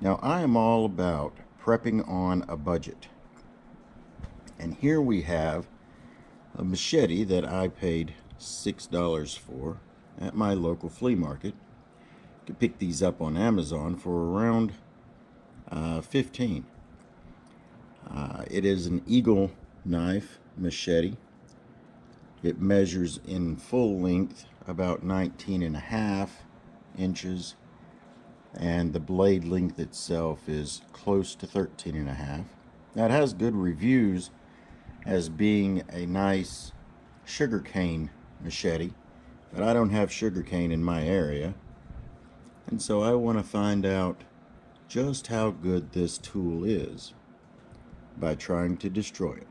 Now, I am all about prepping on a budget. And here we have a machete that I paid $6 for at my local flea market. You can pick these up on Amazon for around $15. It is an eagle knife machete. It measures in full length about 19.5 inches, and the blade length itself is close to 13.5. Now, it has good reviews as being a nice sugarcane machete, but I don't have sugarcane in my area, and so I want to find out just how good this tool is by trying to destroy it.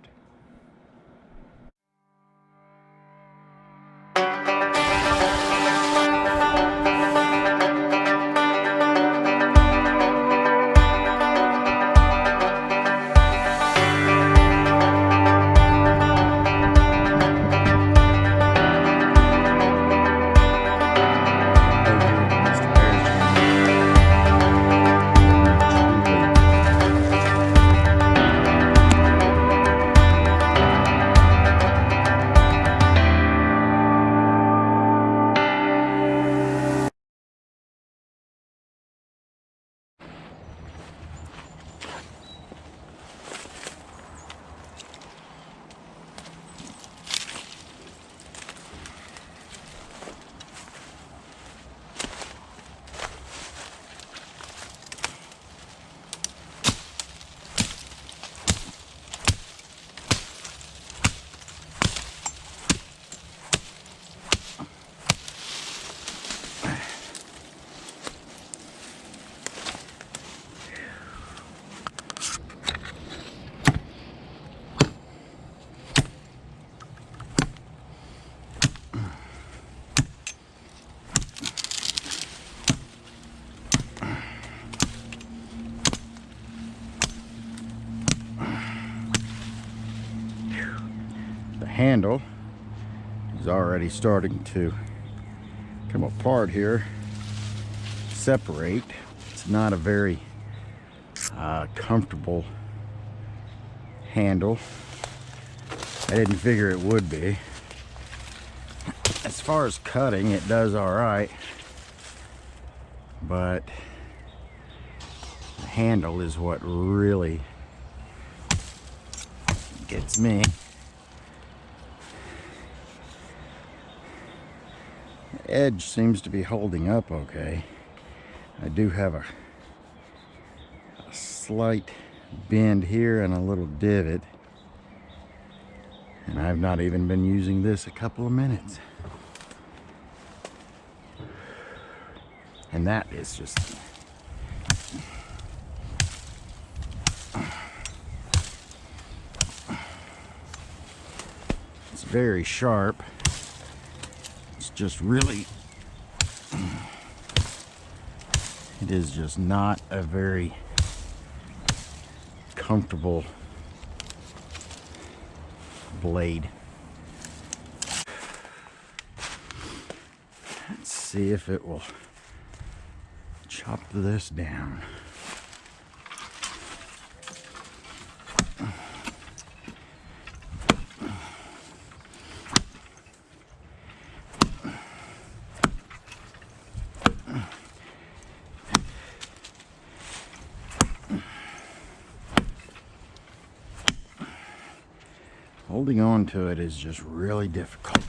Handle is already starting to come apart here, separate. It's not a very comfortable handle. I didn't figure it would be. As far as cutting, it does all right, but the handle is what really gets me. Edge seems to be holding up okay. I do have a slight bend here and a little divot, and I've not even been using this a couple of minutes, and that is just it's very sharp. Just really, it is just not a very comfortable blade. Let's see if it will chop this down. Holding on to it is just really difficult.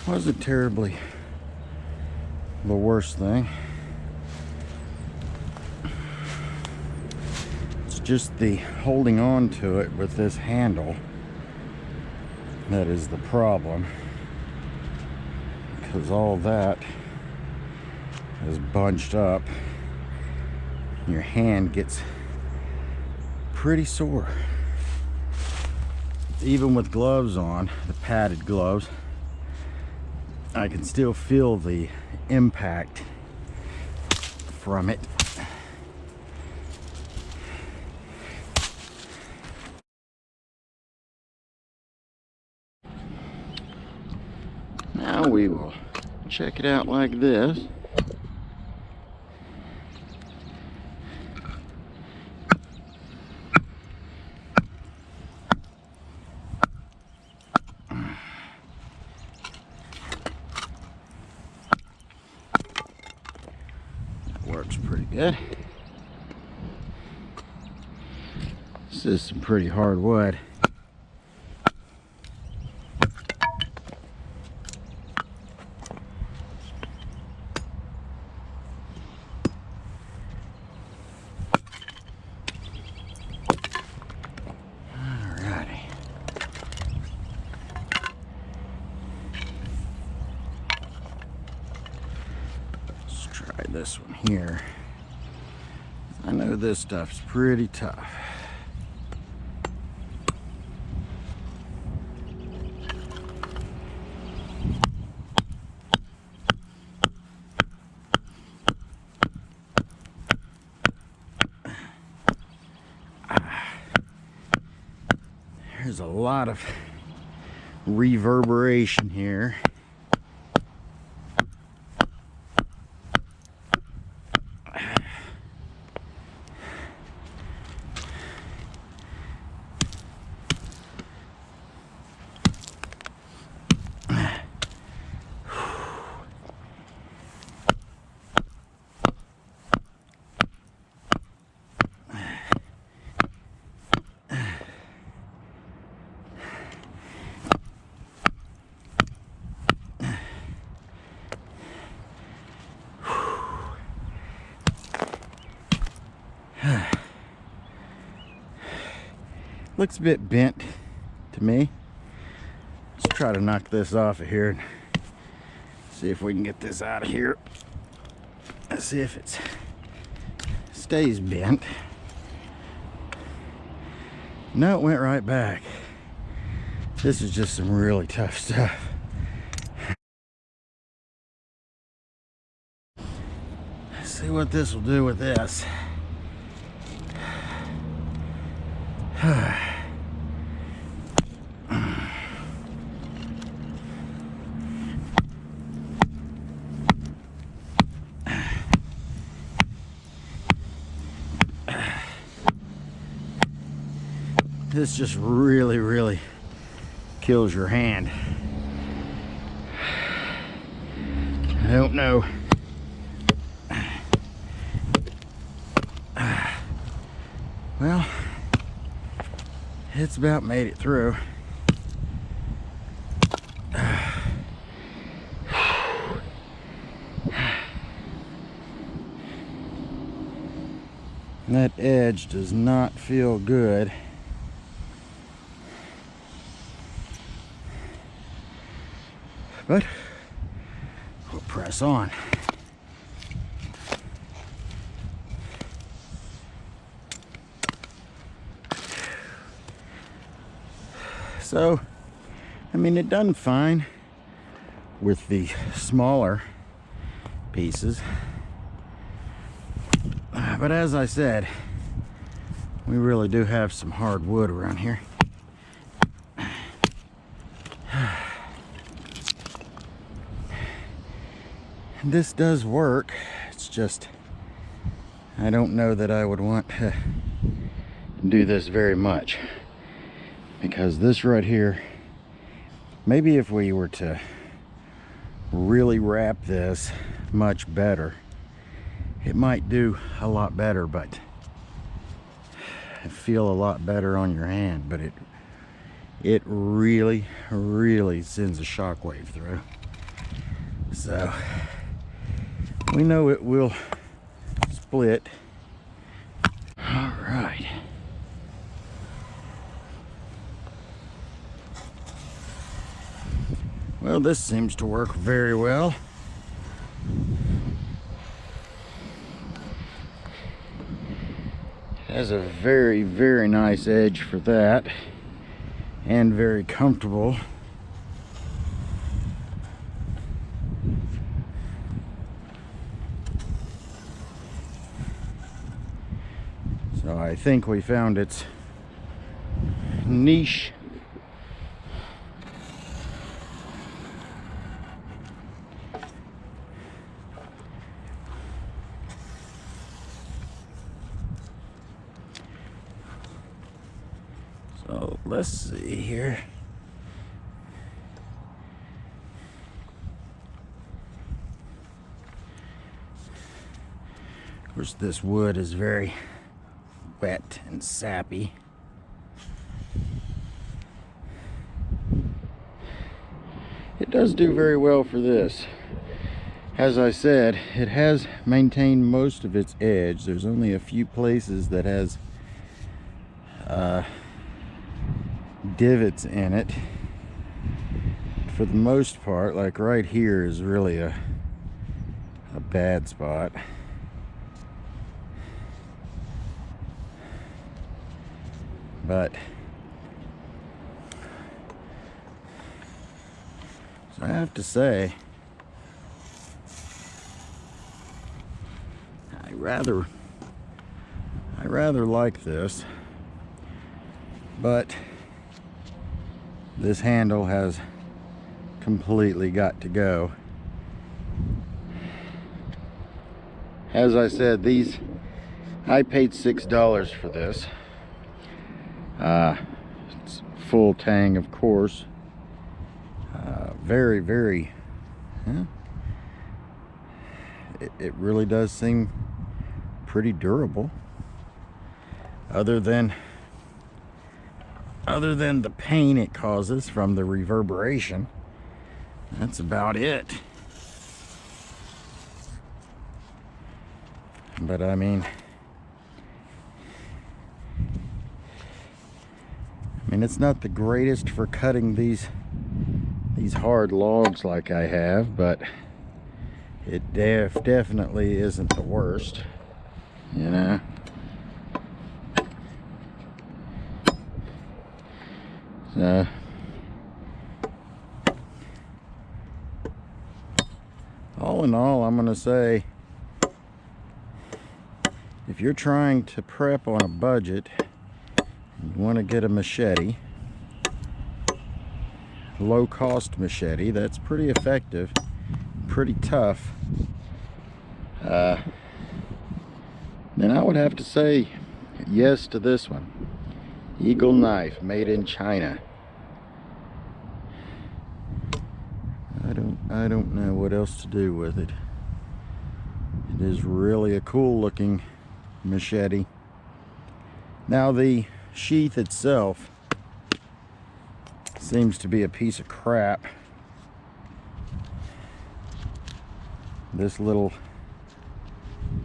Wasn't terribly the worst thing. It's just the holding on to it with this handle that is the problem, because all that is bunched up. Your hand gets pretty sore. Even with gloves on, the padded gloves, I can still feel the impact from it. Now we will check it out like this. Works pretty good. This is some pretty hard wood. Alrighty. Let's try this one here. I know this stuff's pretty tough. There's a lot of reverberation here. Looks a bit bent to me. Let's try to knock this off of here and see if we can get this out of here. Let's see if it stays bent. No, it went right back. This is just some really tough stuff. Let's see what this will do with this. This just really kills your hand. I don't know. Well, it's about made it through. That edge does not feel good. But we'll press on. So, I mean, it done fine with the smaller pieces. But as I said, we really do have some hard wood around here. This does work. It's just, I don't know that I would want to do this very much, because this right here, maybe if we were to really wrap this much better, it might do a lot better, but I feel a lot better on your hand, but it really sends a shockwave through. So we know it will split. All right. Well, this seems to work very well. Has a very, very nice edge for that, and very comfortable. So I think we found its niche. So let's see here. Of course, this wood is very wet and sappy. It does do very well for this. As I said, it has maintained most of its edge. There's only a few places that has divots in it. For the most part, like right here is really a bad spot. But so I have to say, I rather like this, but this handle has completely got to go. As I said, I paid $6 for this. It's full tang, of course. Very, very, it really does seem pretty durable. Other than the pain it causes from the reverberation, that's about it. But I mean, it's not the greatest for cutting these hard logs like I have, but it definitely isn't the worst, you know. So all in all, I'm gonna say, if you're trying to prep on a budget, you want to get a machete, low cost machete that's pretty effective, pretty tough, then I would have to say yes to this one. Eagle knife, made in China. I don't know what else to do with it. It is really a cool looking machete. Now the sheath itself seems to be a piece of crap. This little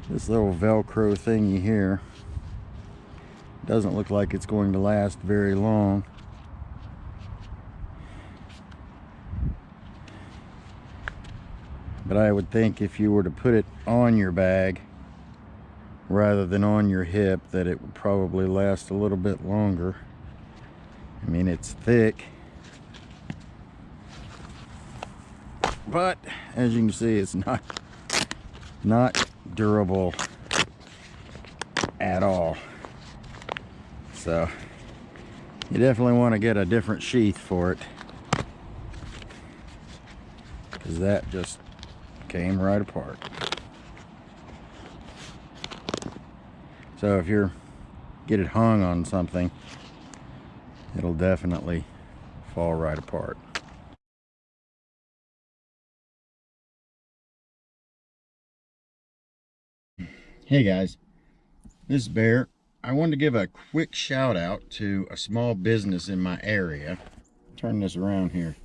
Velcro thingy here doesn't look like it's going to last very long. But I would think if you were to put it on your bag rather than on your hip, that it would probably last a little bit longer. I mean, it's thick, but as you can see, it's not durable at all. So you definitely want to get a different sheath for it, because that just came right apart. So if you get it hung on something, it'll definitely fall right apart. Hey guys, this is Bear. I wanted to give a quick shout out to a small business in my area. Turn this around here.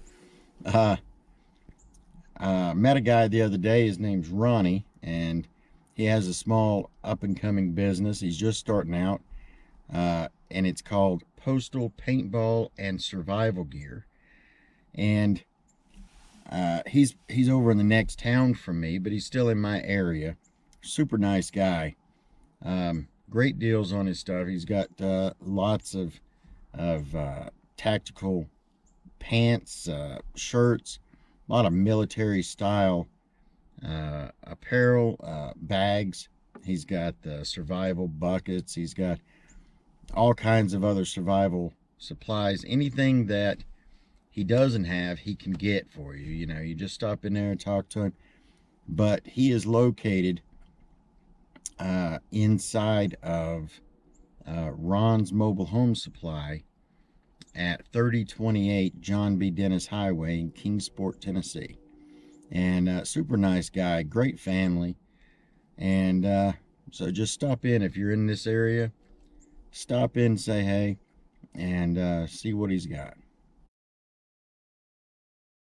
Met a guy the other day. His name's Ronnie, and he has a small up-and-coming business. He's just starting out, and it's called Postal Paintball and Survival Gear. And He's over in the next town from me, but he's still in my area. Super nice guy. Great deals on his stuff. He's got lots of tactical pants, shirts, a lot of military style apparel, bags. He's got survival buckets. He's got all kinds of other survival supplies. Anything that he doesn't have, he can get for you. You know, you just stop in there and talk to him. But he is located inside of Ron's Mobile Home Supply at 3028 John B. Dennis Highway in Kingsport, Tennessee. And super nice guy, great family. And so just stop in if you're in this area. Stop in, say hey, and see what he's got.